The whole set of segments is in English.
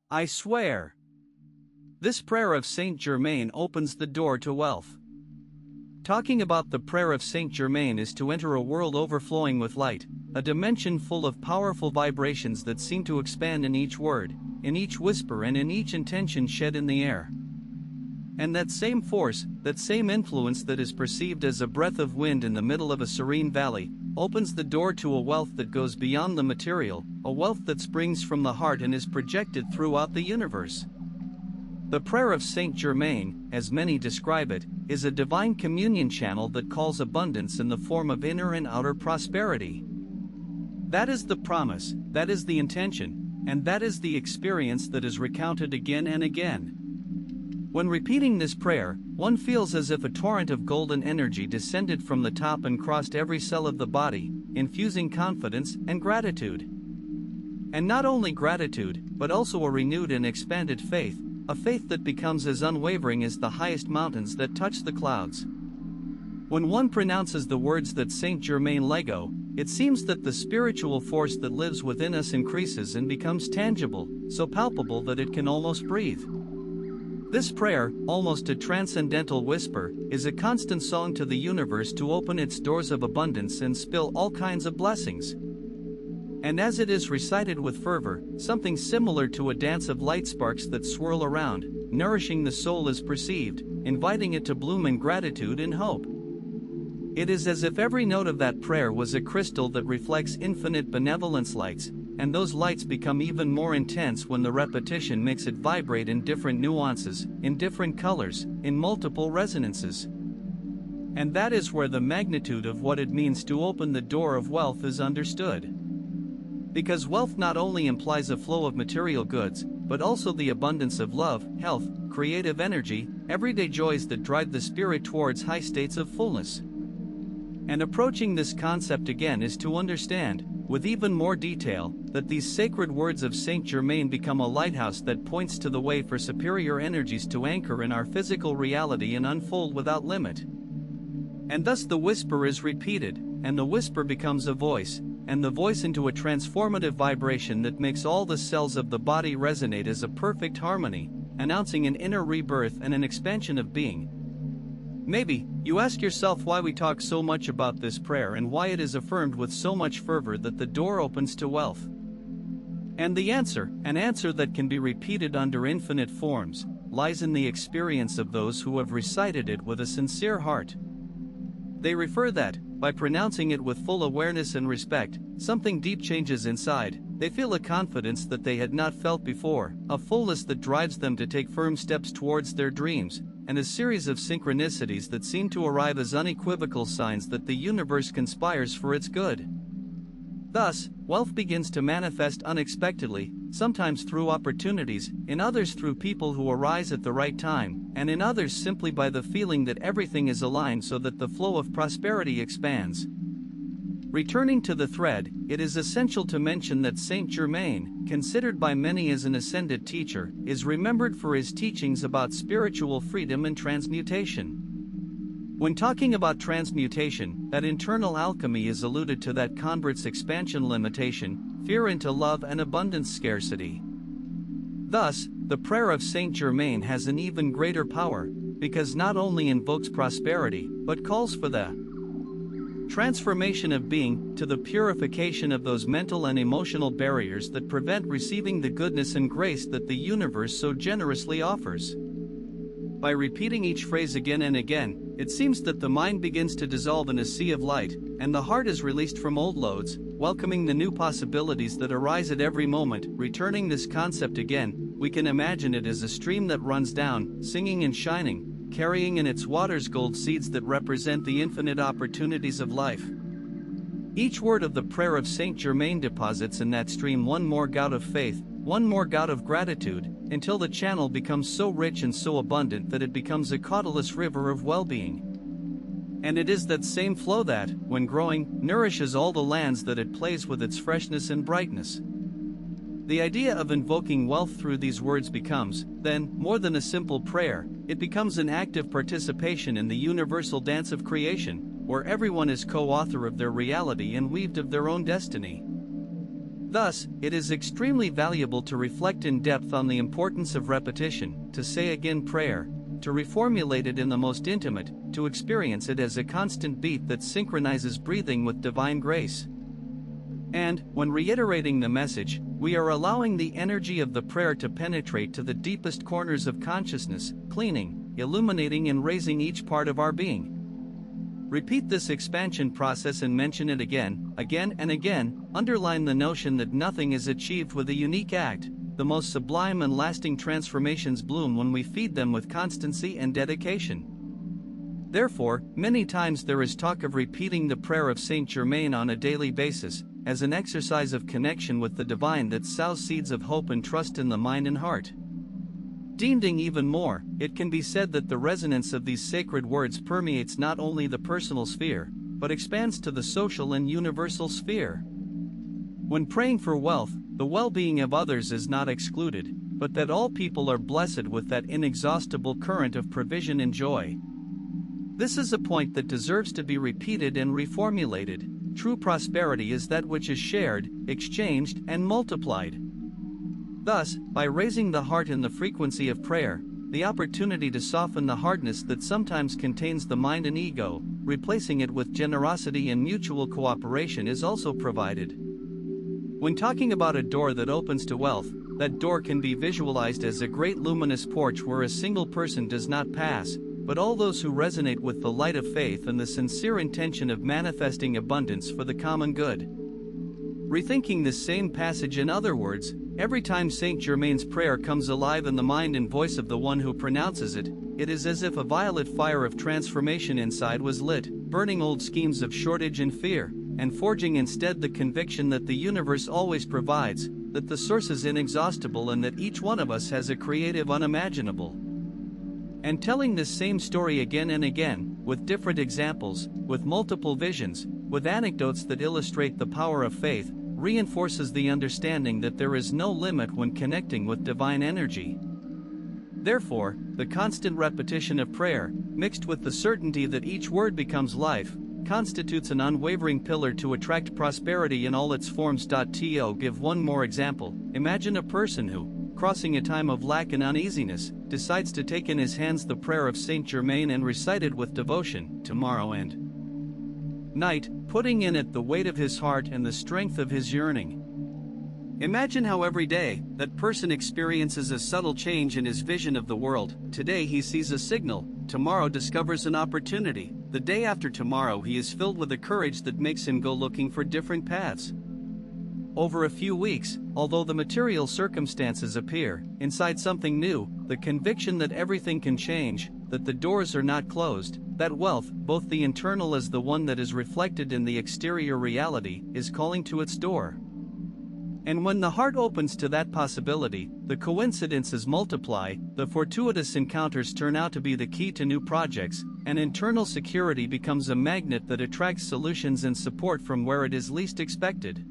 I swear. This prayer of Saint Germain opens the door to wealth. Talking about the prayer of Saint Germain is to enter a world overflowing with light, a dimension full of powerful vibrations that seem to expand in each word, in each whisper, and in each intention shed in the air. And that same force, that same influence that is perceived as a breath of wind in the middle of a serene valley, opens the door to a wealth that goes beyond the material, a wealth that springs from the heart and is projected throughout the universe. The prayer of Saint Germain, as many describe it, is a divine communion channel that calls abundance in the form of inner and outer prosperity. That is the promise, that is the intention, and that is the experience that is recounted again and again. When repeating this prayer, one feels as if a torrent of golden energy descended from the top and crossed every cell of the body, infusing confidence and gratitude. And not only gratitude, but also a renewed and expanded faith, a faith that becomes as unwavering as the highest mountains that touch the clouds. When one pronounces the words that Saint Germain lego, it seems that the spiritual force that lives within us increases and becomes tangible, so palpable that it can almost breathe. This prayer, almost a transcendental whisper, is a constant song to the universe to open its doors of abundance and spill all kinds of blessings. And as it is recited with fervor, something similar to a dance of light sparks that swirl around, nourishing the soul is perceived, inviting it to bloom in gratitude and hope. It is as if every note of that prayer was a crystal that reflects infinite benevolence lights, and those lights become even more intense when the repetition makes it vibrate in different nuances, in different colors, in multiple resonances. And that is where the magnitude of what it means to open the door of wealth is understood. Because wealth not only implies a flow of material goods, but also the abundance of love, health, creative energy, everyday joys that drive the spirit towards high states of fullness. And approaching this concept again is to understand, with even more detail, that these sacred words of Saint Germain become a lighthouse that points to the way for superior energies to anchor in our physical reality and unfold without limit. And thus the whisper is repeated, and the whisper becomes a voice, and the voice into a transformative vibration that makes all the cells of the body resonate as a perfect harmony, announcing an inner rebirth and an expansion of being. Maybe you ask yourself why we talk so much about this prayer and why it is affirmed with so much fervor that the door opens to wealth. And the answer, an answer that can be repeated under infinite forms, lies in the experience of those who have recited it with a sincere heart. They refer that, by pronouncing it with full awareness and respect, something deep changes inside. They feel a confidence that they had not felt before, a fullness that drives them to take firm steps towards their dreams, and a series of synchronicities that seem to arrive as unequivocal signs that the universe conspires for its good. Thus, wealth begins to manifest unexpectedly, sometimes through opportunities, in others through people who arise at the right time, and in others simply by the feeling that everything is aligned so that the flow of prosperity expands. Returning to the thread, it is essential to mention that Saint Germain, considered by many as an ascended teacher, is remembered for his teachings about spiritual freedom and transmutation. When talking about transmutation, that internal alchemy is alluded to that converts expansion limitation, fear into love and abundance scarcity. Thus, the prayer of Saint Germain has an even greater power, because not only invokes prosperity, but calls for the transformation of being, to the purification of those mental and emotional barriers that prevent receiving the goodness and grace that the universe so generously offers. By repeating each phrase again and again, it seems that the mind begins to dissolve in a sea of light, and the heart is released from old loads, welcoming the new possibilities that arise at every moment. Returning this concept again, we can imagine it as a stream that runs down, singing and shining, carrying in its waters gold seeds that represent the infinite opportunities of life. Each word of the prayer of Saint Germain deposits in that stream one more gout of faith, one more gout of gratitude, until the channel becomes so rich and so abundant that it becomes a cautelous river of well-being. And it is that same flow that, when growing, nourishes all the lands that it plays with its freshness and brightness. The idea of invoking wealth through these words becomes, then, more than a simple prayer. It becomes an active participation in the universal dance of creation, where everyone is co-author of their reality and weaved of their own destiny. Thus, it is extremely valuable to reflect in depth on the importance of repetition, to say again prayer, to reformulate it in the most intimate, to experience it as a constant beat that synchronizes breathing with divine grace. And, when reiterating the message, we are allowing the energy of the prayer to penetrate to the deepest corners of consciousness, cleaning, illuminating and raising each part of our being. Repeat this expansion process and mention it again and again. Underline the notion that nothing is achieved with a unique act. The most sublime and lasting transformations bloom when we feed them with constancy and dedication. Therefore, many times there is talk of repeating the prayer of Saint Germain on a daily basis, as an exercise of connection with the divine that sows seeds of hope and trust in the mind and heart. Deemed even more, it can be said that the resonance of these sacred words permeates not only the personal sphere, but expands to the social and universal sphere. When praying for wealth, the well-being of others is not excluded, but that all people are blessed with that inexhaustible current of provision and joy. This is a point that deserves to be repeated and reformulated. True prosperity is that which is shared, exchanged, and multiplied. Thus, by raising the heart in the frequency of prayer, the opportunity to soften the hardness that sometimes contains the mind and ego, replacing it with generosity and mutual cooperation is also provided. When talking about a door that opens to wealth, that door can be visualized as a great luminous porch where a single person does not pass, but all those who resonate with the light of faith and the sincere intention of manifesting abundance for the common good. Rethinking this same passage in other words, every time Saint Germain's prayer comes alive in the mind and voice of the one who pronounces it, it is as if a violet fire of transformation inside was lit, burning old schemes of shortage and fear, and forging instead the conviction that the universe always provides, that the source is inexhaustible and that each one of us has a creative unimaginable. And telling this same story again and again, with different examples, with multiple visions, with anecdotes that illustrate the power of faith, reinforces the understanding that there is no limit when connecting with divine energy. Therefore, the constant repetition of prayer, mixed with the certainty that each word becomes life, constitutes an unwavering pillar to attract prosperity in all its forms. To give one more example, imagine a person who, crossing a time of lack and uneasiness, decides to take in his hands the prayer of Saint Germain and recite it with devotion, tomorrow and night, putting in it the weight of his heart and the strength of his yearning. Imagine how every day, that person experiences a subtle change in his vision of the world. Today he sees a signal, tomorrow discovers an opportunity, the day after tomorrow he is filled with a courage that makes him go looking for different paths. Over a few weeks, although the material circumstances appear, inside something new, the conviction that everything can change, that the doors are not closed, that wealth, both the internal as the one that is reflected in the exterior reality, is calling to its door. And when the heart opens to that possibility, the coincidences multiply, the fortuitous encounters turn out to be the key to new projects, and internal security becomes a magnet that attracts solutions and support from where it is least expected.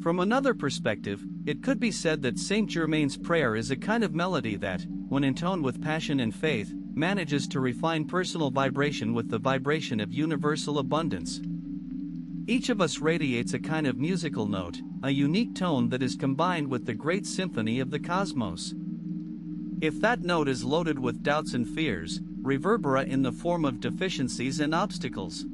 From another perspective, it could be said that Saint Germain's prayer is a kind of melody that, when intoned with passion and faith, manages to refine personal vibration with the vibration of universal abundance. Each of us radiates a kind of musical note, a unique tone that is combined with the great symphony of the cosmos. If that note is loaded with doubts and fears, reverbera in the form of deficiencies and obstacles.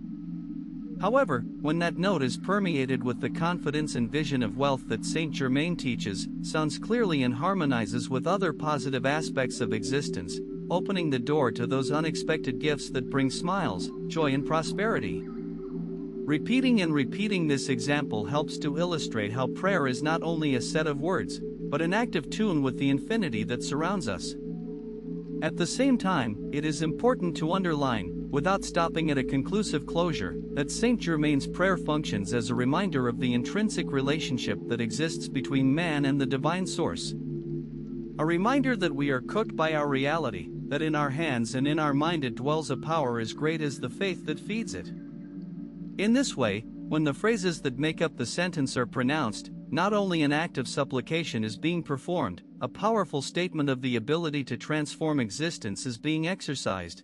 However, when that note is permeated with the confidence and vision of wealth that Saint Germain teaches, sounds clearly and harmonizes with other positive aspects of existence, opening the door to those unexpected gifts that bring smiles, joy and prosperity. Repeating and repeating this example helps to illustrate how prayer is not only a set of words, but an active tune with the infinity that surrounds us. At the same time, it is important to underline, without stopping at a conclusive closure, that Saint Germain's prayer functions as a reminder of the intrinsic relationship that exists between man and the divine source. A reminder that we are cooked by our reality, that in our hands and in our mind it dwells a power as great as the faith that feeds it. In this way, when the phrases that make up the sentence are pronounced, not only an act of supplication is being performed, a powerful statement of the ability to transform existence is being exercised.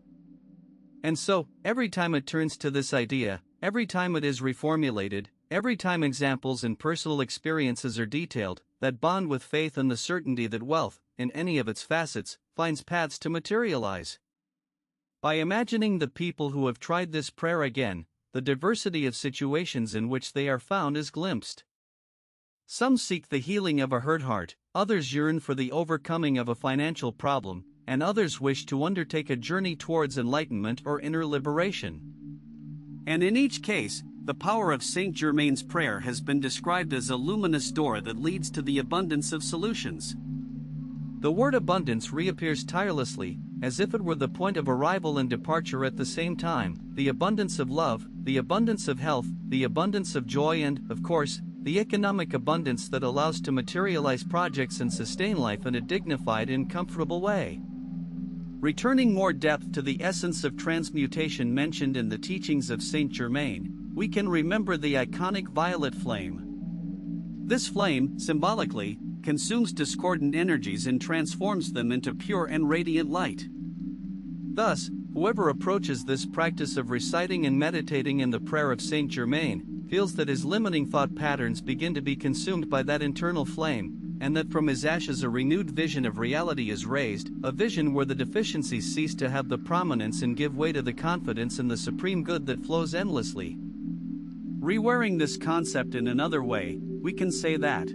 And so, every time it turns to this idea, every time it is reformulated, every time examples and personal experiences are detailed, that bond with faith and the certainty that wealth, in any of its facets, finds paths to materialize. By imagining the people who have tried this prayer again, the diversity of situations in which they are found is glimpsed. Some seek the healing of a hurt heart, others yearn for the overcoming of a financial problem, and others wish to undertake a journey towards enlightenment or inner liberation. And in each case, the power of Saint Germain's prayer has been described as a luminous door that leads to the abundance of solutions. The word abundance reappears tirelessly, as if it were the point of arrival and departure at the same time: the abundance of love, the abundance of health, the abundance of joy, and, of course, the economic abundance that allows to materialize projects and sustain life in a dignified and comfortable way. Returning more depth to the essence of transmutation mentioned in the teachings of Saint Germain, we can remember the iconic violet flame. This flame, symbolically, consumes discordant energies and transforms them into pure and radiant light. Thus, whoever approaches this practice of reciting and meditating in the prayer of Saint Germain feels that his limiting thought patterns begin to be consumed by that internal flame, and that from his ashes a renewed vision of reality is raised, a vision where the deficiencies cease to have the prominence and give way to the confidence in the supreme good that flows endlessly. Rewiring this concept in another way, we can say that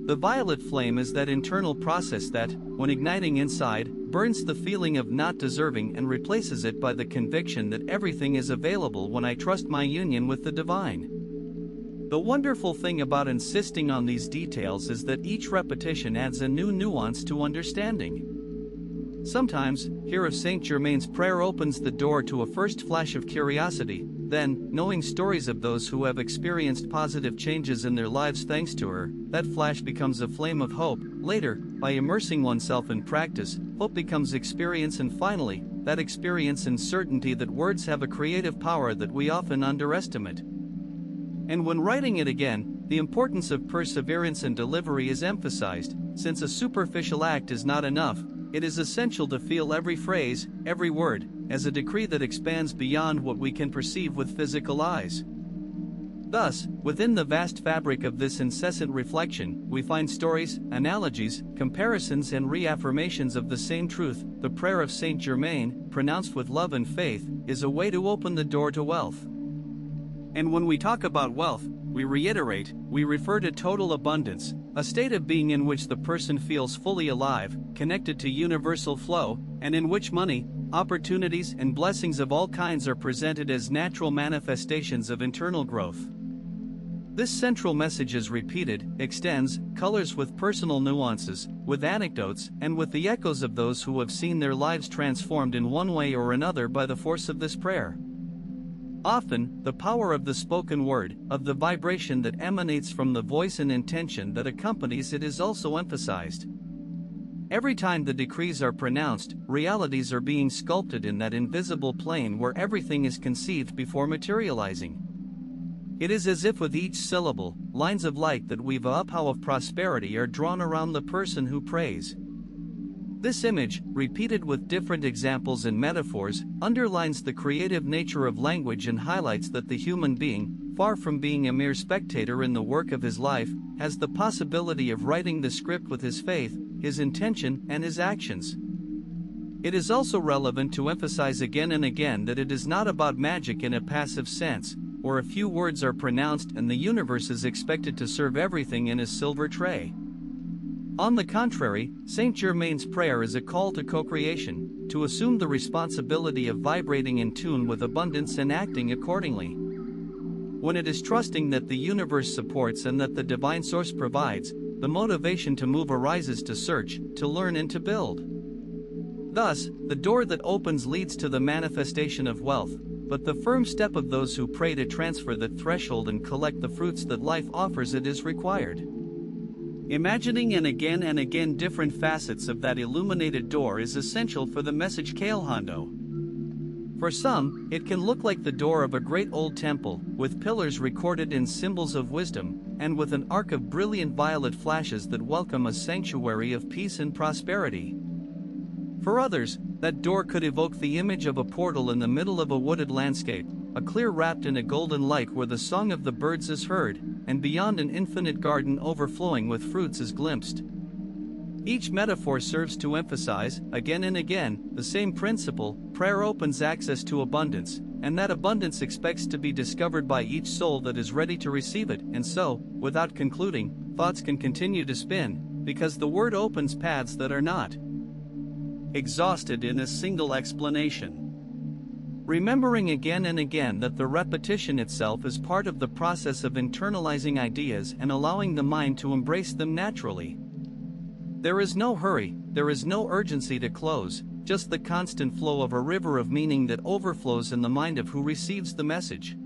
the violet flame is that internal process that, when igniting inside, burns the feeling of not deserving and replaces it by the conviction that everything is available when I trust my union with the divine. The wonderful thing about insisting on these details is that each repetition adds a new nuance to understanding. Sometimes, hear of Saint Germain's prayer opens the door to a first flash of curiosity, then, knowing stories of those who have experienced positive changes in their lives thanks to her, that flash becomes a flame of hope. Later, by immersing oneself in practice, hope becomes experience, and finally, that experience and certainty that words have a creative power that we often underestimate. And when writing it again, the importance of perseverance and delivery is emphasized. Since a superficial act is not enough, it is essential to feel every phrase, every word, as a decree that expands beyond what we can perceive with physical eyes. Thus, within the vast fabric of this incessant reflection, we find stories, analogies, comparisons, and reaffirmations of the same truth. The prayer of Saint Germain, pronounced with love and faith, is a way to open the door to wealth. And when we talk about wealth, we reiterate, we refer to total abundance, a state of being in which the person feels fully alive, connected to universal flow, and in which money, opportunities, and blessings of all kinds are presented as natural manifestations of internal growth. This central message is repeated, extends, colors with personal nuances, with anecdotes, and with the echoes of those who have seen their lives transformed in one way or another by the force of this prayer. Often, the power of the spoken word, of the vibration that emanates from the voice and intention that accompanies it is also emphasized. Every time the decrees are pronounced, realities are being sculpted in that invisible plane where everything is conceived before materializing. It is as if with each syllable, lines of light that weave a uphow of prosperity are drawn around the person who prays. This image, repeated with different examples and metaphors, underlines the creative nature of language and highlights that the human being, far from being a mere spectator in the work of his life, has the possibility of writing the script with his faith, his intention, and his actions. It is also relevant to emphasize again and again that it is not about magic in a passive sense, where a few words are pronounced and the universe is expected to serve everything in a silver tray. On the contrary, Saint Germain's prayer is a call to co-creation, to assume the responsibility of vibrating in tune with abundance and acting accordingly. When it is trusting that the universe supports and that the divine source provides, the motivation to move arises to search, to learn, and to build. Thus, the door that opens leads to the manifestation of wealth, but the firm step of those who pray to transfer that threshold and collect the fruits that life offers it is required. Imagining and again different facets of that illuminated door is essential for the message Hondo. For some, it can look like the door of a great old temple, with pillars recorded in symbols of wisdom, and with an arc of brilliant violet flashes that welcome a sanctuary of peace and prosperity. For others, that door could evoke the image of a portal in the middle of a wooded landscape, a clear wrapped in a golden light where the song of the birds is heard, and beyond an infinite garden overflowing with fruits is glimpsed. Each metaphor serves to emphasize, again and again, the same principle: prayer opens access to abundance, and that abundance expects to be discovered by each soul that is ready to receive it. And so, without concluding, thoughts can continue to spin, because the word opens paths that are not exhausted in a single explanation. Remembering again and again that the repetition itself is part of the process of internalizing ideas and allowing the mind to embrace them naturally. There is no hurry, there is no urgency to close, just the constant flow of a river of meaning that overflows in the mind of who receives the message.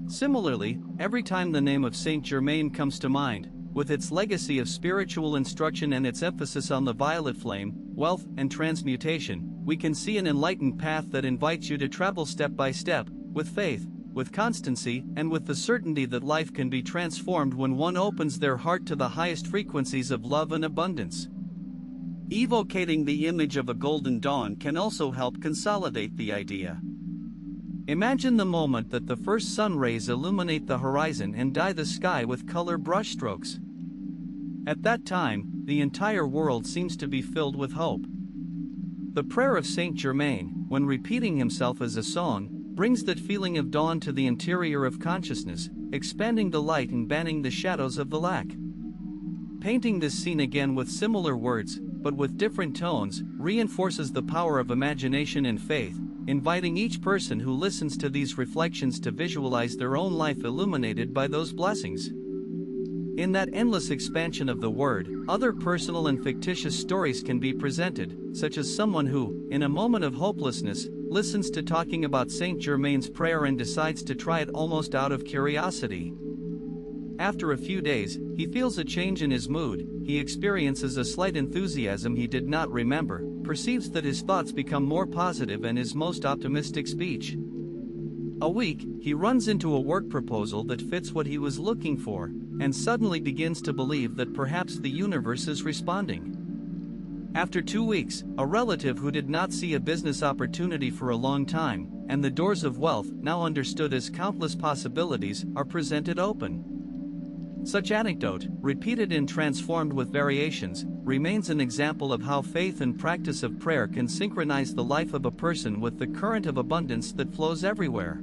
Similarly, every time the name of Saint Germain comes to mind, with its legacy of spiritual instruction and its emphasis on the violet flame, wealth, and transmutation, we can see an enlightened path that invites you to travel step by step, with faith, with constancy, and with the certainty that life can be transformed when one opens their heart to the highest frequencies of love and abundance. Evocating the image of a golden dawn can also help consolidate the idea. Imagine the moment that the first sun rays illuminate the horizon and dye the sky with color brushstrokes. At that time, the entire world seems to be filled with hope. The prayer of Saint Germain, when repeating himself as a song, brings that feeling of dawn to the interior of consciousness, expanding the light and banning the shadows of the lack. Painting this scene again with similar words, but with different tones, reinforces the power of imagination and faith, inviting each person who listens to these reflections to visualize their own life illuminated by those blessings. In that endless expansion of the word, other personal and fictitious stories can be presented, such as someone who, in a moment of hopelessness, listens to talking about Saint Germain's prayer and decides to try it almost out of curiosity. After a few days, he feels a change in his mood, he experiences a slight enthusiasm he did not remember, perceives that his thoughts become more positive and his most optimistic speech. A week, he runs into a work proposal that fits what he was looking for, and suddenly begins to believe that perhaps the universe is responding. After 2 weeks, a relative who did not see a business opportunity for a long time, and the doors of wealth, now understood as countless possibilities, are presented open. Such anecdote, repeated and transformed with variations, remains an example of how faith and practice of prayer can synchronize the life of a person with the current of abundance that flows everywhere.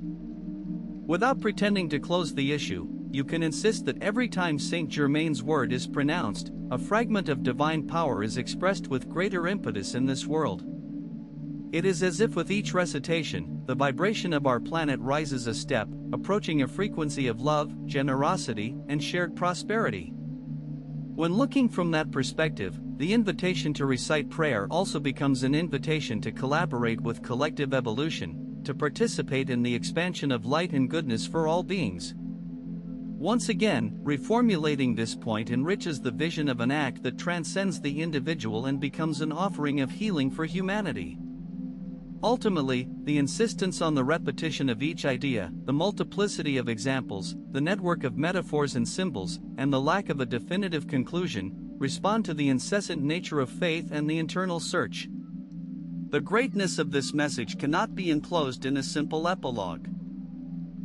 Without pretending to close the issue, you can insist that every time Saint Germain's word is pronounced, a fragment of divine power is expressed with greater impetus in this world. It is as if with each recitation, the vibration of our planet rises a step, approaching a frequency of love, generosity, and shared prosperity. When looking from that perspective, the invitation to recite prayer also becomes an invitation to collaborate with collective evolution, to participate in the expansion of light and goodness for all beings. Once again, reformulating this point enriches the vision of an act that transcends the individual and becomes an offering of healing for humanity. Ultimately, the insistence on the repetition of each idea, the multiplicity of examples, the network of metaphors and symbols, and the lack of a definitive conclusion, respond to the incessant nature of faith and the internal search. The greatness of this message cannot be enclosed in a simple epilogue.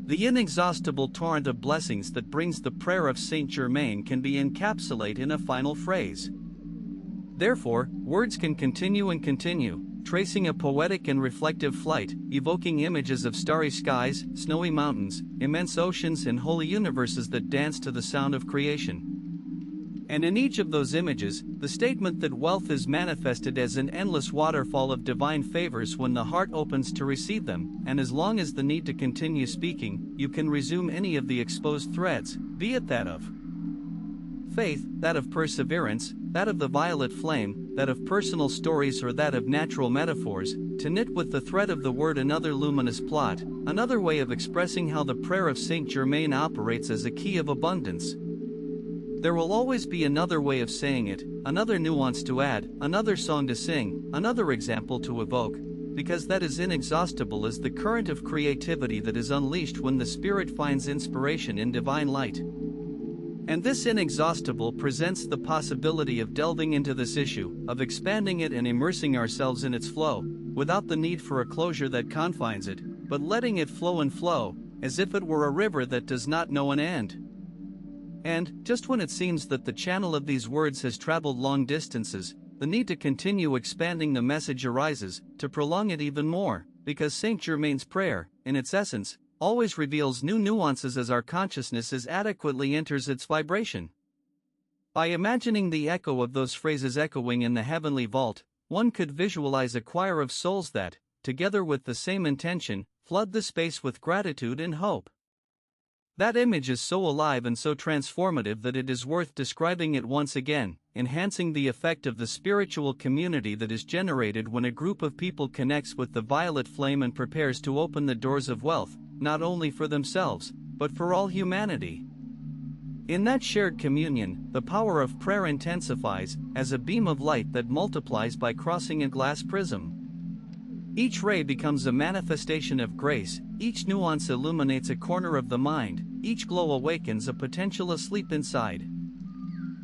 The inexhaustible torrent of blessings that brings the prayer of Saint Germain can be encapsulated in a final phrase. Therefore, words can continue and continue, tracing a poetic and reflective flight, evoking images of starry skies, snowy mountains, immense oceans, and holy universes that dance to the sound of creation. And in each of those images, the statement that wealth is manifested as an endless waterfall of divine favors when the heart opens to receive them, and as long as the need to continue speaking, you can resume any of the exposed threads, be it that of faith, that of perseverance, that of the violet flame, that of personal stories, or that of natural metaphors, to knit with the thread of the word another luminous plot, another way of expressing how the prayer of Saint Germain operates as a key of abundance. There will always be another way of saying it, another nuance to add, another song to sing, another example to evoke, because that is inexhaustible as the current of creativity that is unleashed when the spirit finds inspiration in divine light. And this inexhaustible presents the possibility of delving into this issue, of expanding it and immersing ourselves in its flow, without the need for a closure that confines it, but letting it flow and flow, as if it were a river that does not know an end. And, just when it seems that the channel of these words has traveled long distances, the need to continue expanding the message arises, to prolong it even more, because Saint Germain's prayer, in its essence, always reveals new nuances as our consciousness adequately enters its vibration. By imagining the echo of those phrases echoing in the heavenly vault, one could visualize a choir of souls that, together with the same intention, flood the space with gratitude and hope. That image is so alive and so transformative that it is worth describing it once again, enhancing the effect of the spiritual community that is generated when a group of people connects with the violet flame and prepares to open the doors of wealth, not only for themselves, but for all humanity. In that shared communion, the power of prayer intensifies, as a beam of light that multiplies by crossing a glass prism. Each ray becomes a manifestation of grace, each nuance illuminates a corner of the mind, each glow awakens a potential asleep inside.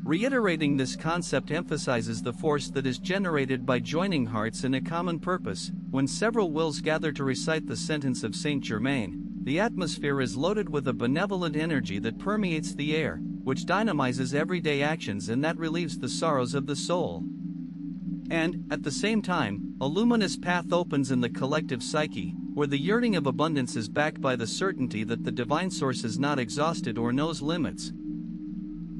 Reiterating this concept emphasizes the force that is generated by joining hearts in a common purpose. When several wills gather to recite the sentence of Saint Germain, the atmosphere is loaded with a benevolent energy that permeates the air, which dynamizes everyday actions and that relieves the sorrows of the soul. And, at the same time, a luminous path opens in the collective psyche, where the yearning of abundance is backed by the certainty that the divine source is not exhausted or knows limits.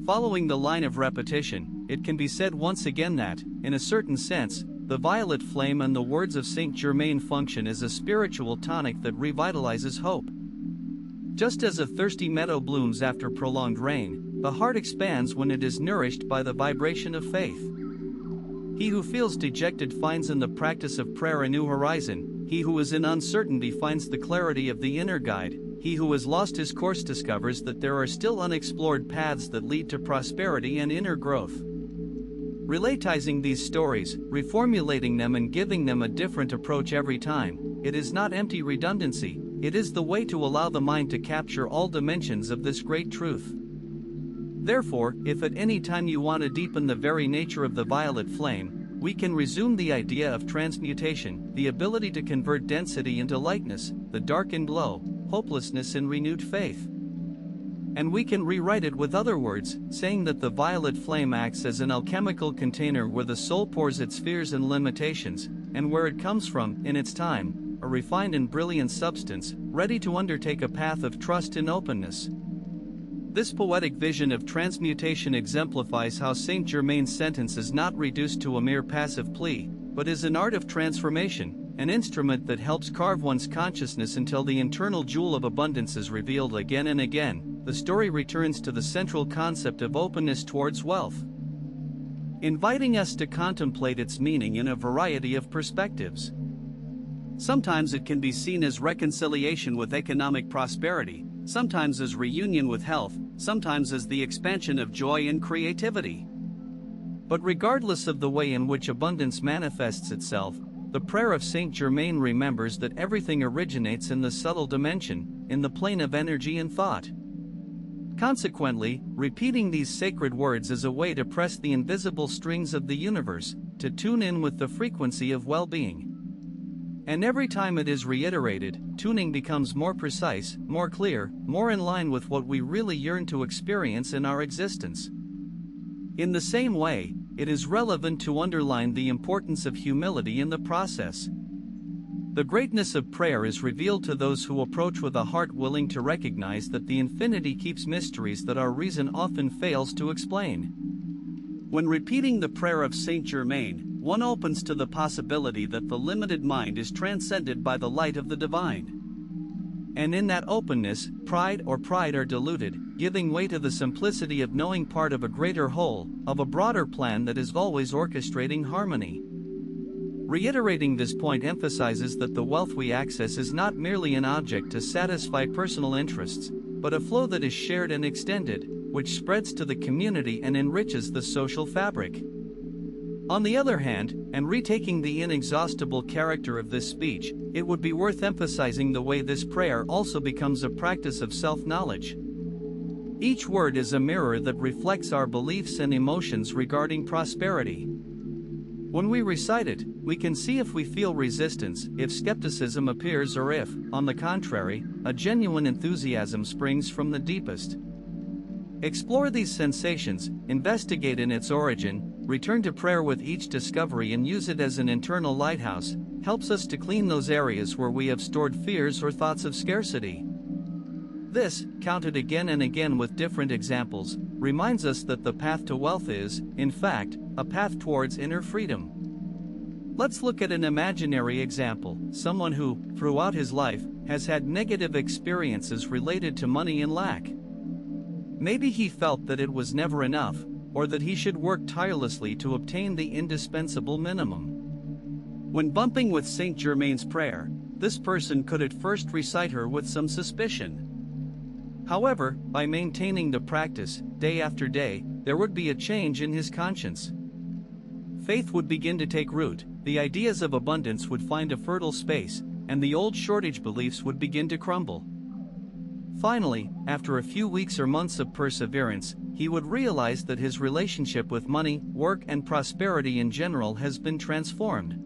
Following the line of repetition, it can be said once again that, in a certain sense, the violet flame and the words of Saint Germain function as a spiritual tonic that revitalizes hope. Just as a thirsty meadow blooms after prolonged rain, the heart expands when it is nourished by the vibration of faith. He who feels dejected finds in the practice of prayer a new horizon. He who is in uncertainty finds the clarity of the inner guide. He who has lost his course discovers that there are still unexplored paths that lead to prosperity and inner growth. Relatizing these stories, reformulating them and giving them a different approach every time, it is not empty redundancy, it is the way to allow the mind to capture all dimensions of this great truth. Therefore, if at any time you want to deepen the very nature of the violet flame, we can resume the idea of transmutation, the ability to convert density into lightness, the dark in glow, hopelessness in renewed faith. And we can rewrite it with other words, saying that the violet flame acts as an alchemical container where the soul pours its fears and limitations, and where it comes from, in its time, a refined and brilliant substance, ready to undertake a path of trust and openness. This poetic vision of transmutation exemplifies how Saint Germain's sentence is not reduced to a mere passive plea, but is an art of transformation, an instrument that helps carve one's consciousness until the internal jewel of abundance is revealed again and again. The story returns to the central concept of openness towards wealth, inviting us to contemplate its meaning in a variety of perspectives. Sometimes it can be seen as reconciliation with economic prosperity, sometimes as reunion with health, sometimes as the expansion of joy and creativity. But regardless of the way in which abundance manifests itself, the prayer of Saint Germain remembers that everything originates in the subtle dimension, in the plane of energy and thought. Consequently, repeating these sacred words is a way to press the invisible strings of the universe, to tune in with the frequency of well-being. And every time it is reiterated, tuning becomes more precise, more clear, more in line with what we really yearn to experience in our existence. In the same way, it is relevant to underline the importance of humility in the process. The greatness of prayer is revealed to those who approach with a heart willing to recognize that the infinity keeps mysteries that our reason often fails to explain. When repeating the prayer of Saint Germain, one opens to the possibility that the limited mind is transcended by the light of the divine. And in that openness, pride are diluted, giving way to the simplicity of knowing part of a greater whole, of a broader plan that is always orchestrating harmony. Reiterating this point emphasizes that the wealth we access is not merely an object to satisfy personal interests, but a flow that is shared and extended, which spreads to the community and enriches the social fabric. On the other hand, and retaking the inexhaustible character of this speech, it would be worth emphasizing the way this prayer also becomes a practice of self-knowledge. Each word is a mirror that reflects our beliefs and emotions regarding prosperity. When we recite it, we can see if we feel resistance, if skepticism appears, or if, on the contrary, a genuine enthusiasm springs from the deepest. Explore these sensations, investigate in its origin, return to prayer with each discovery and use it as an internal lighthouse, helps us to clean those areas where we have stored fears or thoughts of scarcity. This, counted again and again with different examples, reminds us that the path to wealth is, in fact, a path towards inner freedom. Let's look at an imaginary example, someone who, throughout his life, has had negative experiences related to money and lack. Maybe he felt that it was never enough, or that he should work tirelessly to obtain the indispensable minimum. When bumping with Saint Germain's prayer, this person could at first recite her with some suspicion. However, by maintaining the practice, day after day, there would be a change in his conscience. Faith would begin to take root, the ideas of abundance would find a fertile space, and the old shortage beliefs would begin to crumble. Finally, after a few weeks or months of perseverance, he would realize that his relationship with money, work, and prosperity in general has been transformed.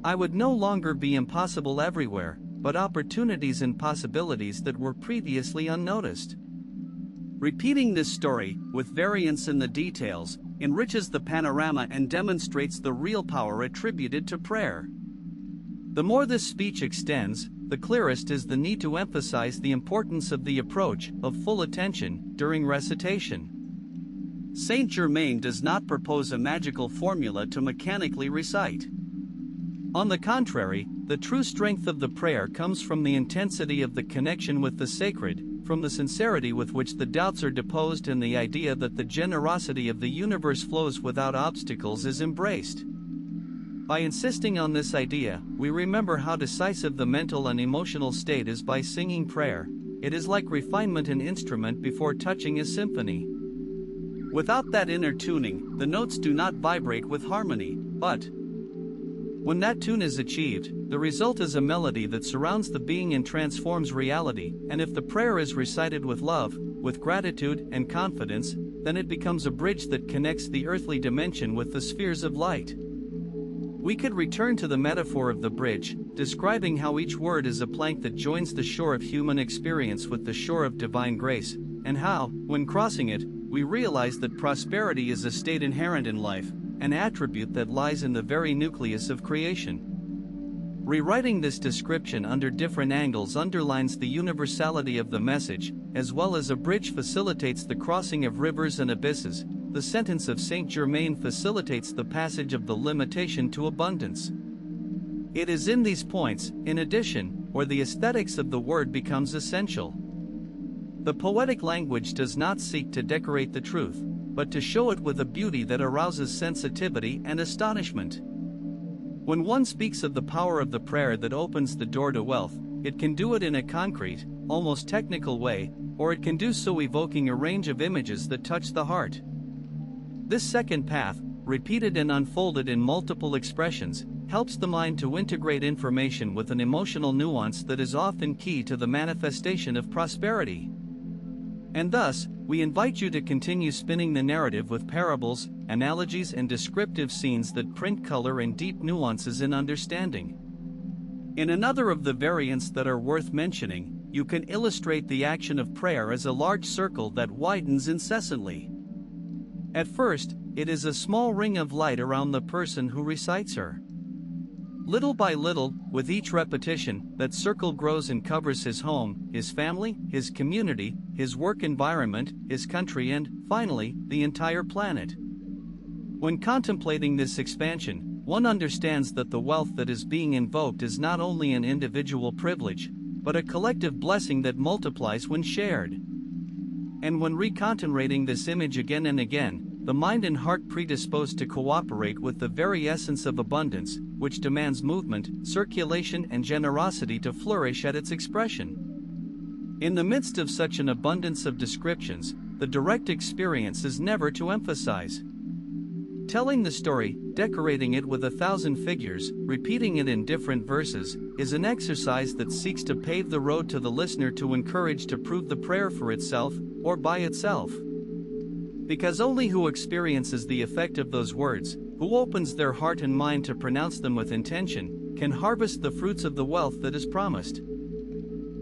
I would no longer be impossible everywhere, but opportunities and possibilities that were previously unnoticed. Repeating this story, with variance in the details, enriches the panorama and demonstrates the real power attributed to prayer. The more this speech extends, the clearest is the need to emphasize the importance of the approach of full attention during recitation. Saint Germain does not propose a magical formula to mechanically recite. On the contrary, the true strength of the prayer comes from the intensity of the connection with the sacred, from the sincerity with which the doubts are deposed and the idea that the generosity of the universe flows without obstacles is embraced. By insisting on this idea, we remember how decisive the mental and emotional state is by singing prayer. It is like refinement an instrument before touching a symphony. Without that inner tuning, the notes do not vibrate with harmony, but when that tune is achieved, the result is a melody that surrounds the being and transforms reality, and if the prayer is recited with love, with gratitude and confidence, then it becomes a bridge that connects the earthly dimension with the spheres of light. We could return to the metaphor of the bridge, describing how each word is a plank that joins the shore of human experience with the shore of divine grace, and how, when crossing it, we realize that prosperity is a state inherent in life, an attribute that lies in the very nucleus of creation. Rewriting this description under different angles underlines the universality of the message, as well as a bridge facilitates the crossing of rivers and abysses. The sentence of Saint Germain facilitates the passage of the limitation to abundance. It is in these points, in addition, where the aesthetics of the word becomes essential. The poetic language does not seek to decorate the truth, but to show it with a beauty that arouses sensitivity and astonishment. When one speaks of the power of the prayer that opens the door to wealth, it can do it in a concrete, almost technical way, or it can do so evoking a range of images that touch the heart. This second path, repeated and unfolded in multiple expressions, helps the mind to integrate information with an emotional nuance that is often key to the manifestation of prosperity. And thus, we invite you to continue spinning the narrative with parables, analogies, and descriptive scenes that print color and deep nuances in understanding. In another of the variants that are worth mentioning, you can illustrate the action of prayer as a large circle that widens incessantly. At first, it is a small ring of light around the person who recites her. Little by little, with each repetition, that circle grows and covers his home, his family, his community, his work environment, his country, and, finally, the entire planet. When contemplating this expansion, one understands that the wealth that is being invoked is not only an individual privilege, but a collective blessing that multiplies when shared. And when recontemplating this image again and again, the mind and heart predisposed to cooperate with the very essence of abundance, which demands movement, circulation, and generosity to flourish at its expression. In the midst of such an abundance of descriptions, the direct experience is never to emphasize. Telling the story, decorating it with 1,000 figures, repeating it in different verses, is an exercise that seeks to pave the road to the listener to encourage to prove the prayer for itself, or by itself. Because only who experiences the effect of those words, who opens their heart and mind to pronounce them with intention, can harvest the fruits of the wealth that is promised.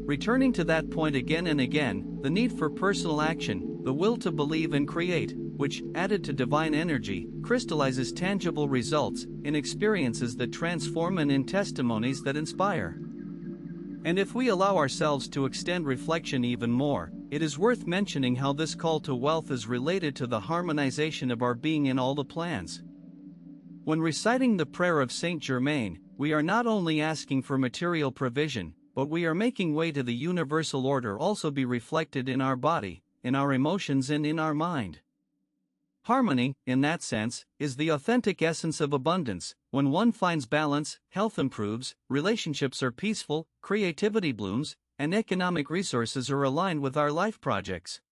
Returning to that point again and again, the need for personal action, the will to believe and create, which, added to divine energy, crystallizes tangible results in experiences that transform and in testimonies that inspire. And if we allow ourselves to extend reflection even more, it is worth mentioning how this call to wealth is related to the harmonization of our being in all the plans. When reciting the prayer of Saint Germain, we are not only asking for material provision, but we are making way to the universal order also be reflected in our body, in our emotions and in our mind. Harmony, in that sense, is the authentic essence of abundance. When one finds balance, health improves, relationships are peaceful, creativity blooms, and economic resources are aligned with our life projects.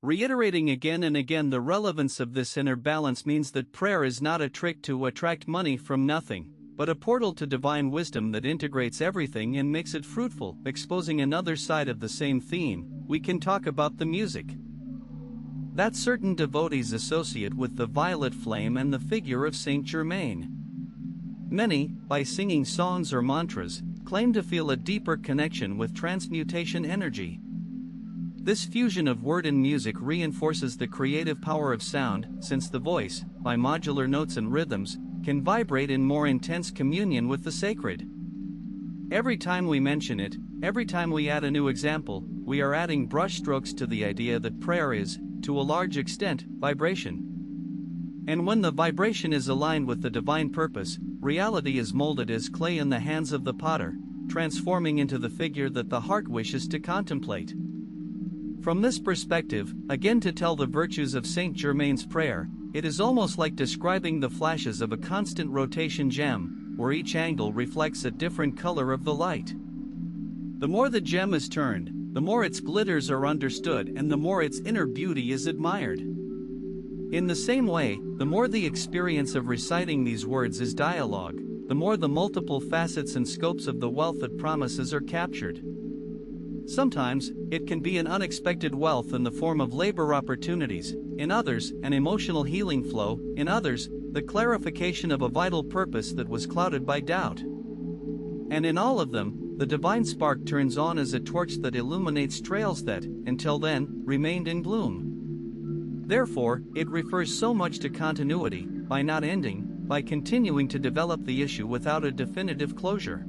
Reiterating again and again the relevance of this inner balance means that prayer is not a trick to attract money from nothing, but a portal to divine wisdom that integrates everything and makes it fruitful. Exposing another side of the same theme, we can talk about the music that certain devotees associate with the violet flame and the figure of Saint Germain. Many, by singing songs or mantras, claim to feel a deeper connection with transmutation energy. This fusion of word and music reinforces the creative power of sound, since the voice, by modular notes and rhythms, can vibrate in more intense communion with the sacred. Every time we mention it, every time we add a new example, we are adding brushstrokes to the idea that prayer is, to a large extent, vibration. And when the vibration is aligned with the divine purpose, reality is molded as clay in the hands of the potter, transforming into the figure that the heart wishes to contemplate. From this perspective, again to tell the virtues of Saint Germain's prayer, it is almost like describing the flashes of a constant rotation gem, where each angle reflects a different color of the light. The more the gem is turned, the more its glitters are understood and the more its inner beauty is admired. In the same way, the more the experience of reciting these words is dialogue, the more the multiple facets and scopes of the wealth it promises are captured. Sometimes, it can be an unexpected wealth in the form of labor opportunities, in others, an emotional healing flow, in others, the clarification of a vital purpose that was clouded by doubt. And in all of them, the divine spark turns on as a torch that illuminates trails that, until then, remained in gloom. Therefore, it refers so much to continuity, by not ending, by continuing to develop the issue without a definitive closure.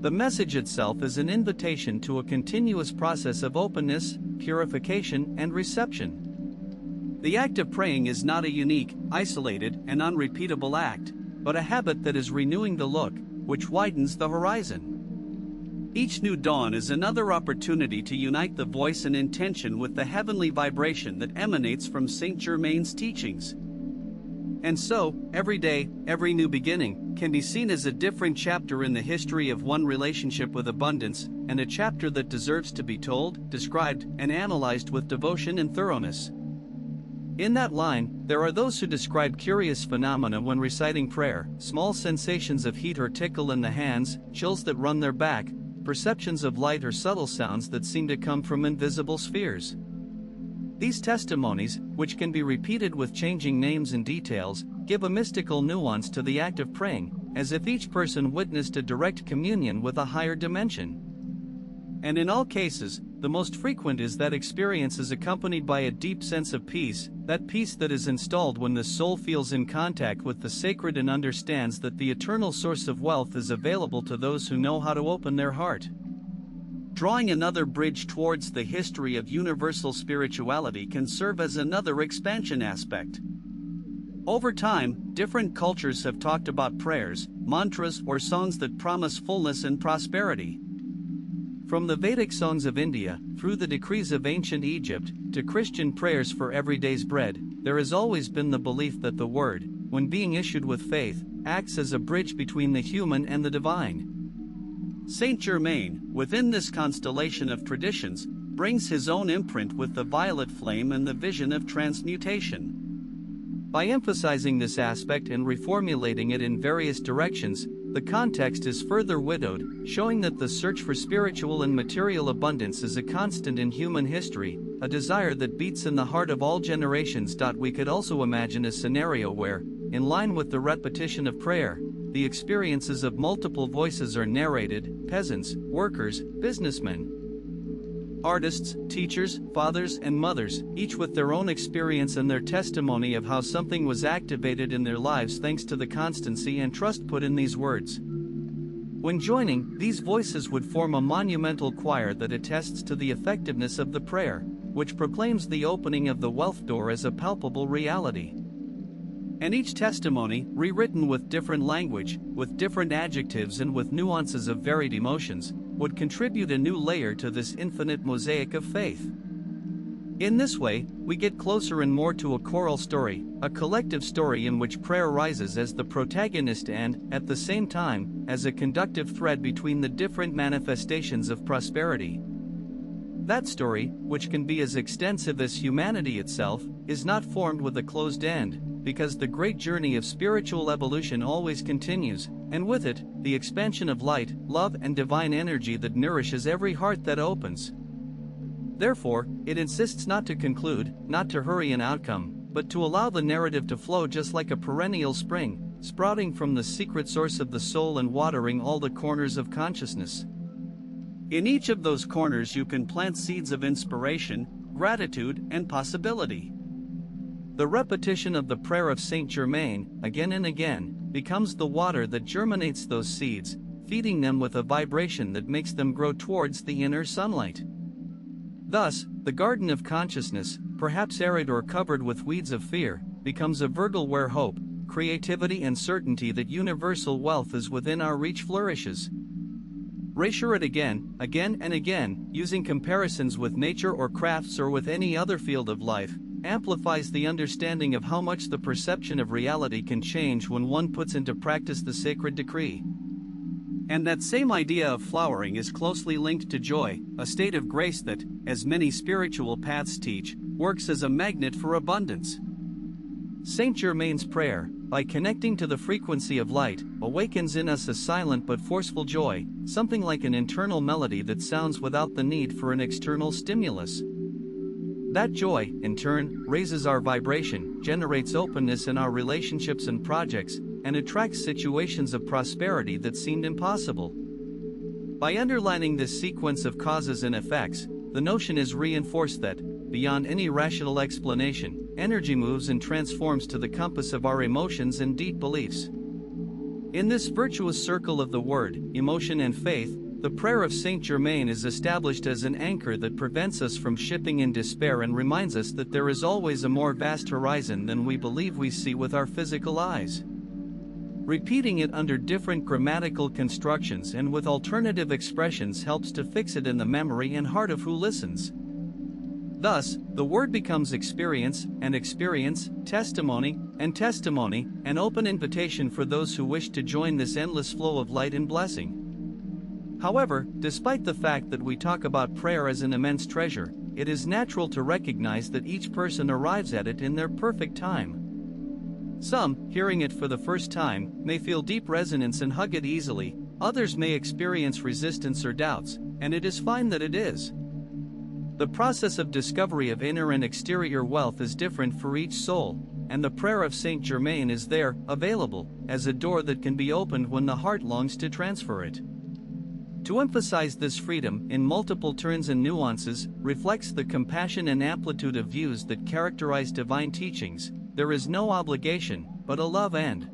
The message itself is an invitation to a continuous process of openness, purification, and reception. The act of praying is not a unique, isolated, and unrepeatable act, but a habit that is renewing the look, which widens the horizon. Each new dawn is another opportunity to unite the voice and intention with the heavenly vibration that emanates from Saint Germain's teachings. And so, every day, every new beginning, can be seen as a different chapter in the history of one relationship with abundance, and a chapter that deserves to be told, described, and analyzed with devotion and thoroughness. In that line, there are those who describe curious phenomena when reciting prayer: small sensations of heat or tickle in the hands, chills that run their back, perceptions of light or subtle sounds that seem to come from invisible spheres. These testimonies, which can be repeated with changing names and details, give a mystical nuance to the act of praying, as if each person witnessed a direct communion with a higher dimension. And in all cases, the most frequent is that experience is accompanied by a deep sense of peace, that peace that is installed when the soul feels in contact with the sacred and understands that the eternal source of wealth is available to those who know how to open their heart. Drawing another bridge towards the history of universal spirituality can serve as another expansion aspect. Over time, different cultures have talked about prayers, mantras, or songs that promise fullness and prosperity. From the Vedic songs of India, through the decrees of ancient Egypt, to Christian prayers for everyday's bread, there has always been the belief that the word, when being issued with faith, acts as a bridge between the human and the divine. Saint Germain, within this constellation of traditions, brings his own imprint with the violet flame and the vision of transmutation. By emphasizing this aspect and reformulating it in various directions, the context is further widowed, showing that the search for spiritual and material abundance is a constant in human history, a desire that beats in the heart of all generations. We could also imagine a scenario where, in line with the repetition of prayer, the experiences of multiple voices are narrated: peasants, workers, businessmen, artists, teachers, fathers and mothers, each with their own experience and their testimony of how something was activated in their lives thanks to the constancy and trust put in these words. When joining, these voices would form a monumental choir that attests to the effectiveness of the prayer, which proclaims the opening of the wealth door as a palpable reality. And each testimony, rewritten with different language, with different adjectives and with nuances of varied emotions, would contribute a new layer to this infinite mosaic of faith. In this way, we get closer and more to a choral story, a collective story in which prayer rises as the protagonist and, at the same time, as a conductive thread between the different manifestations of prosperity. That story, which can be as extensive as humanity itself, is not formed with a closed end, because the great journey of spiritual evolution always continues, and with it, the expansion of light, love and divine energy that nourishes every heart that opens. Therefore, it insists not to conclude, not to hurry an outcome, but to allow the narrative to flow just like a perennial spring, sprouting from the secret source of the soul and watering all the corners of consciousness. In each of those corners you can plant seeds of inspiration, gratitude and possibility. The repetition of the prayer of Saint Germain, again and again, becomes the water that germinates those seeds, feeding them with a vibration that makes them grow towards the inner sunlight. Thus, the garden of consciousness, perhaps arid or covered with weeds of fear, becomes a Virgil where hope, creativity and certainty that universal wealth is within our reach flourishes. Reassure it again and again, using comparisons with nature or crafts or with any other field of life, amplifies the understanding of how much the perception of reality can change when one puts into practice the sacred decree. And that same idea of flowering is closely linked to joy, a state of grace that, as many spiritual paths teach, works as a magnet for abundance. Saint Germain's prayer, by connecting to the frequency of light, awakens in us a silent but forceful joy, something like an internal melody that sounds without the need for an external stimulus. That joy, in turn, raises our vibration, generates openness in our relationships and projects, and attracts situations of prosperity that seemed impossible. By underlining this sequence of causes and effects, the notion is reinforced that, beyond any rational explanation, energy moves and transforms to the compass of our emotions and deep beliefs. In this virtuous circle of the word, emotion and faith, the prayer of Saint Germain is established as an anchor that prevents us from shipping in despair and reminds us that there is always a more vast horizon than we believe we see with our physical eyes. Repeating it under different grammatical constructions and with alternative expressions helps to fix it in the memory and heart of who listens. Thus, the word becomes experience, testimony, an open invitation for those who wish to join this endless flow of light and blessing. However, despite the fact that we talk about prayer as an immense treasure, it is natural to recognize that each person arrives at it in their perfect time. Some, hearing it for the first time, may feel deep resonance and hug it easily, others may experience resistance or doubts, and it is fine that it is. The process of discovery of inner and exterior wealth is different for each soul, and the prayer of Saint Germain is there, available, as a door that can be opened when the heart longs to transfer it. To emphasize this freedom in multiple turns and nuances reflects the compassion and amplitude of views that characterize divine teachings. There is no obligation, but a love and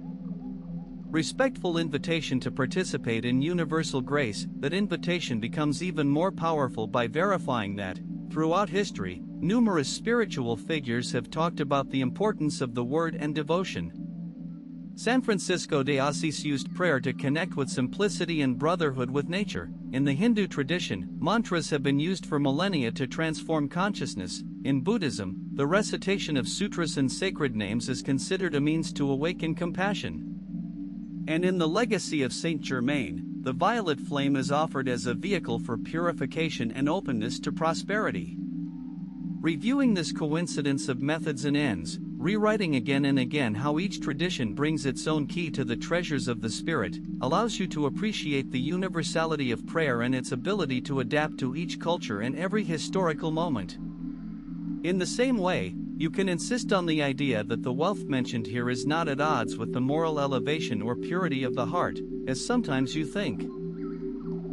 respectful invitation to participate in universal grace. That invitation becomes even more powerful by verifying that, throughout history, numerous spiritual figures have talked about the importance of the word and devotion. San Francisco de Asís used prayer to connect with simplicity and brotherhood with nature. In the Hindu tradition, mantras have been used for millennia to transform consciousness. In Buddhism, the recitation of sutras and sacred names is considered a means to awaken compassion. And in the legacy of Saint Germain, the violet flame is offered as a vehicle for purification and openness to prosperity. Reviewing this coincidence of methods and ends, rewriting again and again how each tradition brings its own key to the treasures of the spirit, allows you to appreciate the universality of prayer and its ability to adapt to each culture and every historical moment. In the same way, You can insist on the idea that the wealth mentioned here is not at odds with the moral elevation or purity of the heart, as sometimes you think.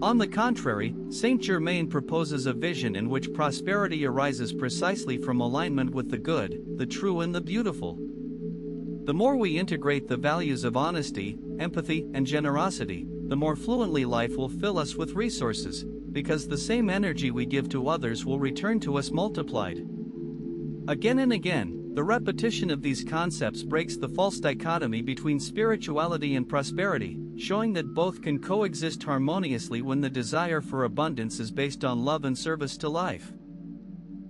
On the contrary, Saint Germain proposes a vision in which prosperity arises precisely from alignment with the good, the true and the beautiful. The more we integrate the values of honesty, empathy, and generosity, the more fluently life will fill us with resources, because the same energy we give to others will return to us multiplied. Again and again, the repetition of these concepts breaks the false dichotomy between spirituality and prosperity, showing that both can coexist harmoniously when the desire for abundance is based on love and service to life.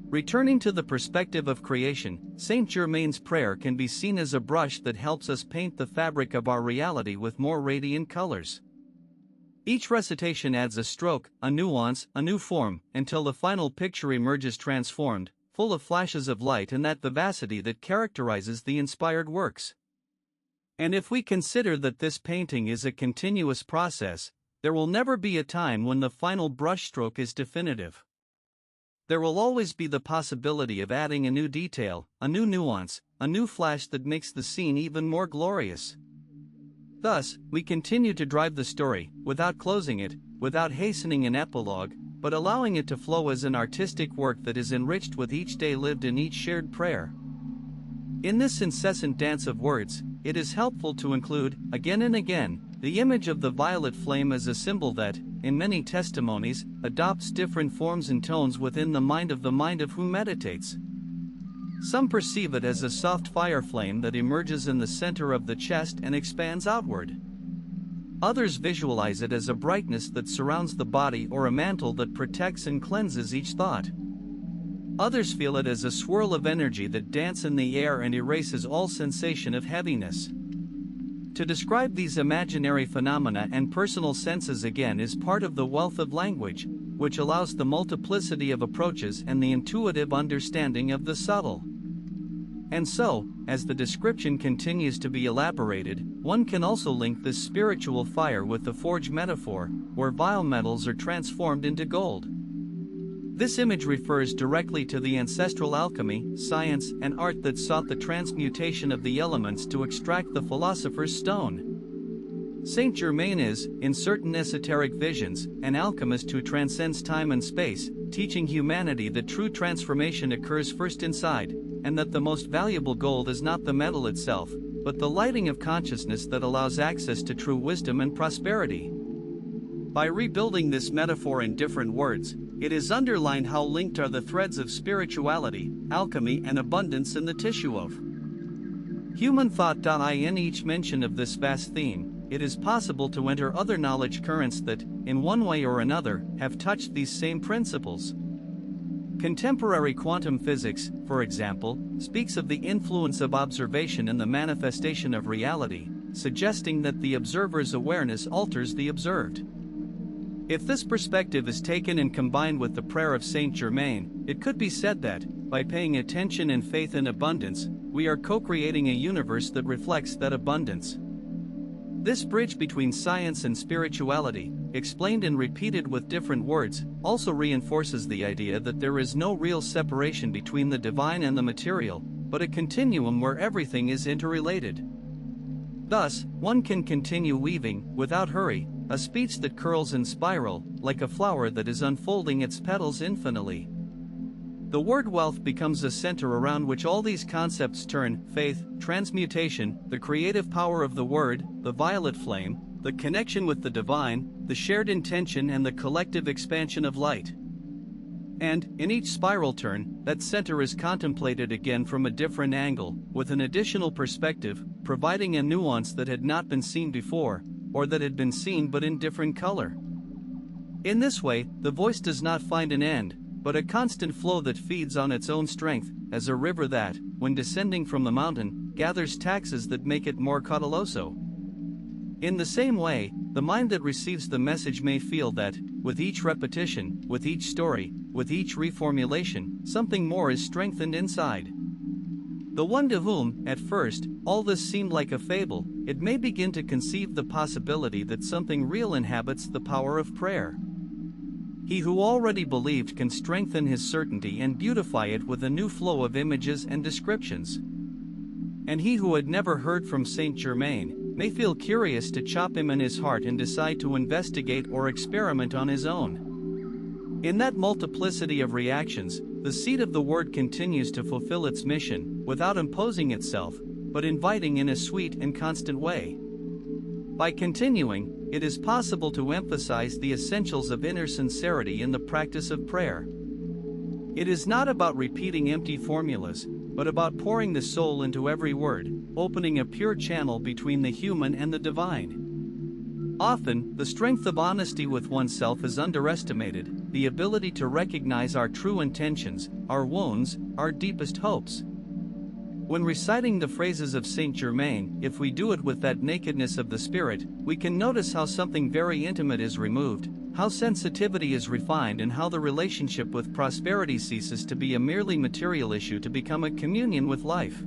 Returning to the perspective of creation, Saint Germain's prayer can be seen as a brush that helps us paint the fabric of our reality with more radiant colors. Each recitation adds a stroke, a nuance, a new form, until the final picture emerges transformed, full of flashes of light and that vivacity that characterizes the inspired works. And if we consider that this painting is a continuous process, there will never be a time when the final brushstroke is definitive. There will always be the possibility of adding a new detail, a new nuance, a new flash that makes the scene even more glorious. Thus, we continue to drive the story, without closing it, without hastening an epilogue, but allowing it to flow as an artistic work that is enriched with each day lived in each shared prayer. In this incessant dance of words, it is helpful to include, again and again, the image of the violet flame as a symbol that, in many testimonies, adopts different forms and tones within the mind of who meditates. Some perceive it as a soft fire flame that emerges in the center of the chest and expands outward. Others visualize it as a brightness that surrounds the body or a mantle that protects and cleanses each thought. Others feel it as a swirl of energy that dances in the air and erases all sensation of heaviness. To describe these imaginary phenomena and personal senses again is part of the wealth of language, which allows the multiplicity of approaches and the intuitive understanding of the subtle. And so, as the description continues to be elaborated, one can also link this spiritual fire with the forge metaphor, where vile metals are transformed into gold. This image refers directly to the ancestral alchemy, science, and art that sought the transmutation of the elements to extract the philosopher's stone. Saint Germain is, in certain esoteric visions, an alchemist who transcends time and space, teaching humanity that true transformation occurs first inside, and that the most valuable gold is not the metal itself, but the lighting of consciousness that allows access to true wisdom and prosperity. By rebuilding this metaphor in different words, it is underlined how linked are the threads of spirituality, alchemy, and abundance in the tissue of human thought. In each mention of this vast theme, it is possible to enter other knowledge currents that, in one way or another, have touched these same principles. Contemporary quantum physics, for example, speaks of the influence of observation in the manifestation of reality, suggesting that the observer's awareness alters the observed. If this perspective is taken and combined with the prayer of Saint Germain, it could be said that, by paying attention and faith in abundance, we are co-creating a universe that reflects that abundance. This bridge between science and spirituality, explained and repeated with different words, also reinforces the idea that there is no real separation between the divine and the material, but a continuum where everything is interrelated. Thus, one can continue weaving, without hurry, a speech that curls in spiral, like a flower that is unfolding its petals infinitely. The word wealth becomes a center around which all these concepts turn: faith, transmutation, the creative power of the word, the violet flame, the connection with the divine, the shared intention, and the collective expansion of light. And, in each spiral turn, that center is contemplated again from a different angle, with an additional perspective, providing a nuance that had not been seen before, or that had been seen but in different color. In this way, the voice does not find an end, but a constant flow that feeds on its own strength, as a river that, when descending from the mountain, gathers taxes that make it more caudaloso. In the same way, the mind that receives the message may feel that, with each repetition, with each story, with each reformulation, something more is strengthened inside. The one to whom, at first, all this seemed like a fable, it may begin to conceive the possibility that something real inhabits the power of prayer. He who already believed can strengthen his certainty and beautify it with a new flow of images and descriptions. And he who had never heard from Saint Germain may feel curious to chop him in his heart and decide to investigate or experiment on his own. In that multiplicity of reactions, the seed of the word continues to fulfill its mission, without imposing itself, but inviting in a sweet and constant way. By continuing, it is possible to emphasize the essentials of inner sincerity in the practice of prayer. It is not about repeating empty formulas, but about pouring the soul into every word, opening a pure channel between the human and the divine. Often, the strength of honesty with oneself is underestimated, the ability to recognize our true intentions, our wounds, our deepest hopes. When reciting the phrases of Saint Germain, if we do it with that nakedness of the spirit, we can notice how something very intimate is removed, how sensitivity is refined, and how the relationship with prosperity ceases to be a merely material issue to become a communion with life.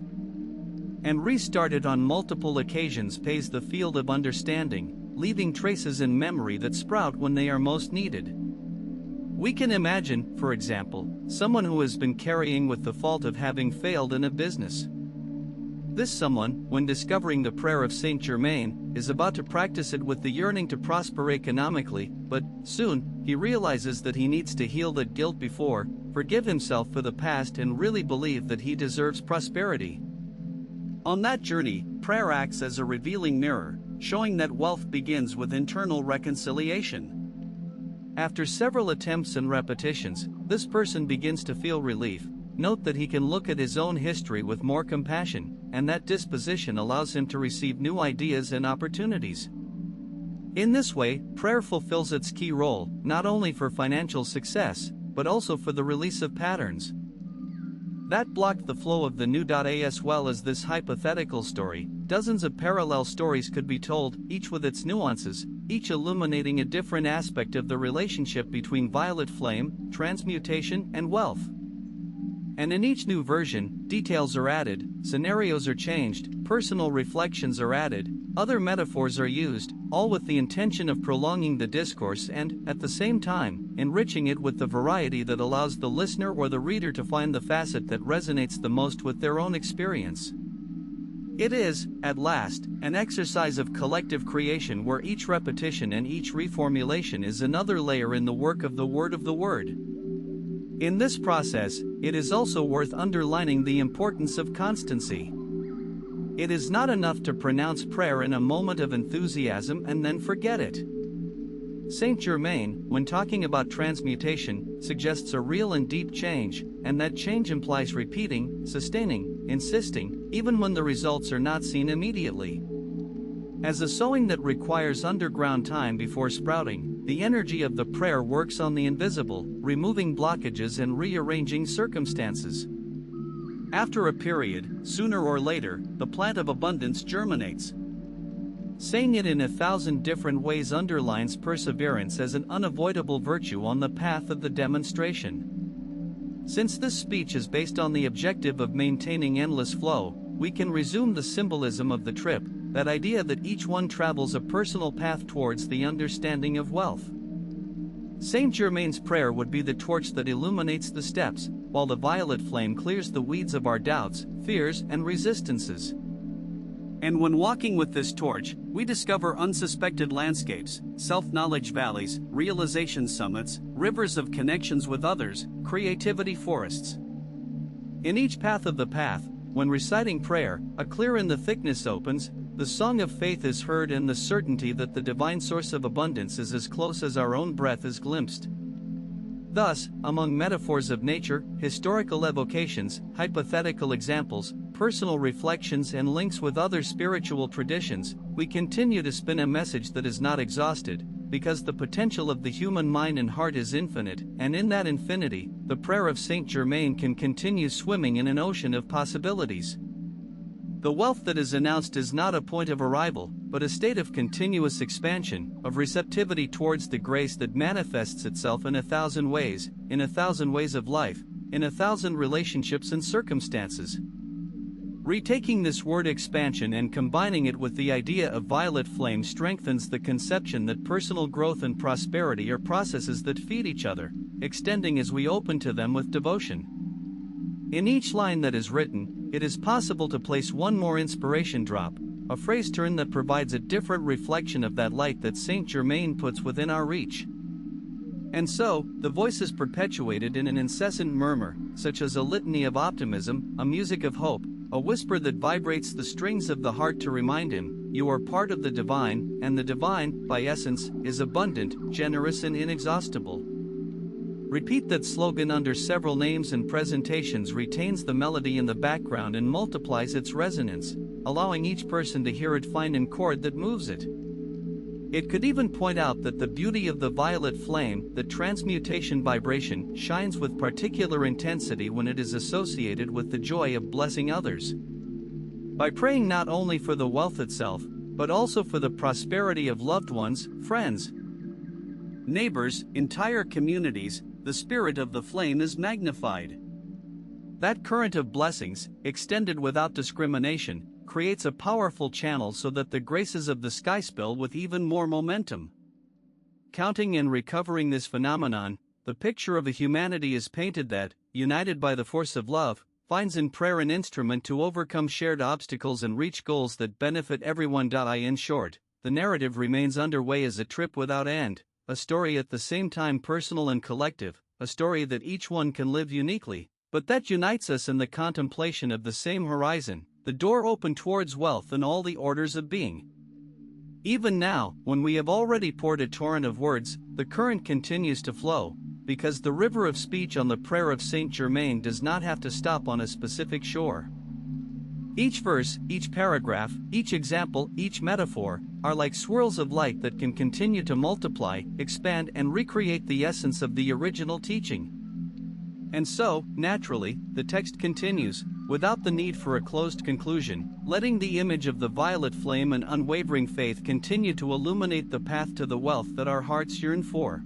And restarted on multiple occasions paves the field of understanding, leaving traces in memory that sprout when they are most needed. We can imagine, for example, someone who has been carrying with the fault of having failed in a business. This someone, when discovering the prayer of Saint Germain, is about to practice it with the yearning to prosper economically, but soon, he realizes that he needs to heal that guilt before, forgive himself for the past, and really believe that he deserves prosperity. On that journey, prayer acts as a revealing mirror, showing that wealth begins with internal reconciliation. After several attempts and repetitions, this person begins to feel relief. Note that he can look at his own history with more compassion, and that disposition allows him to receive new ideas and opportunities. In this way, prayer fulfills its key role, not only for financial success, but also for the release of patterns that blocked the flow of the new. As well as this hypothetical story, dozens of parallel stories could be told, each with its nuances, each illuminating a different aspect of the relationship between violet flame, transmutation, and wealth. And in each new version, details are added, scenarios are changed, personal reflections are added, other metaphors are used, all with the intention of prolonging the discourse and, at the same time, enriching it with the variety that allows the listener or the reader to find the facet that resonates the most with their own experience. It is, at last, an exercise of collective creation where each repetition and each reformulation is another layer in the work of the Word of the Word. In this process, it is also worth underlining the importance of constancy. It is not enough to pronounce prayer in a moment of enthusiasm and then forget it. Saint Germain, when talking about transmutation, suggests a real and deep change, and that change implies repeating, sustaining, insisting, even when the results are not seen immediately. As a sowing that requires underground time before sprouting, the energy of the prayer works on the invisible, removing blockages and rearranging circumstances. After a period, sooner or later, the plant of abundance germinates. Saying it in 1,000 different ways underlines perseverance as an unavoidable virtue on the path of the demonstration. Since this speech is based on the objective of maintaining endless flow, we can resume the symbolism of the trip, that idea that each one travels a personal path towards the understanding of wealth. Saint Germain's prayer would be the torch that illuminates the steps, while the violet flame clears the weeds of our doubts, fears, and resistances. And when walking with this torch, we discover unsuspected landscapes, self-knowledge valleys, realization summits, rivers of connections with others, creativity forests. In each path of the path, when reciting prayer, a clear in the thickness opens, the song of faith is heard, and the certainty that the divine source of abundance is as close as our own breath is glimpsed. Thus, among metaphors of nature, historical evocations, hypothetical examples, personal reflections, and links with other spiritual traditions, we continue to spin a message that is not exhausted, because the potential of the human mind and heart is infinite, and in that infinity, the prayer of Saint Germain can continue swimming in an ocean of possibilities. The wealth that is announced is not a point of arrival, but a state of continuous expansion, of receptivity towards the grace that manifests itself in 1,000 ways, in 1,000 ways of life, in 1,000 relationships and circumstances. Retaking this word expansion and combining it with the idea of violet flame strengthens the conception that personal growth and prosperity are processes that feed each other, extending as we open to them with devotion. In each line that is written, it is possible to place one more inspiration drop, a phrase turn that provides a different reflection of that light that Saint Germain puts within our reach. And so, the voice is perpetuated in an incessant murmur, such as a litany of optimism, a music of hope, a whisper that vibrates the strings of the heart to remind him, you are part of the divine, and the divine, by essence, is abundant, generous and inexhaustible. Repeat that slogan under several names and presentations retains the melody in the background and multiplies its resonance, allowing each person to hear it find a chord that moves it. It could even point out that the beauty of the violet flame, the transmutation vibration, shines with particular intensity when it is associated with the joy of blessing others. By praying not only for the wealth itself, but also for the prosperity of loved ones, friends, neighbors, entire communities, the spirit of the flame is magnified. That current of blessings, extended without discrimination, creates a powerful channel so that the graces of the sky spill with even more momentum. Counting and recovering this phenomenon, the picture of a humanity is painted that, united by the force of love, finds in prayer an instrument to overcome shared obstacles and reach goals that benefit everyone. In short, the narrative remains underway as a trip without end, a story at the same time personal and collective, a story that each one can live uniquely, but that unites us in the contemplation of the same horizon, the door open towards wealth and all the orders of being. Even now, when we have already poured a torrent of words, the current continues to flow, because the river of speech on the prayer of Saint Germain does not have to stop on a specific shore. Each verse, each paragraph, each example, each metaphor, are like swirls of light that can continue to multiply, expand and recreate the essence of the original teaching. And so, naturally, the text continues, without the need for a closed conclusion, letting the image of the violet flame and unwavering faith continue to illuminate the path to the wealth that our hearts yearn for.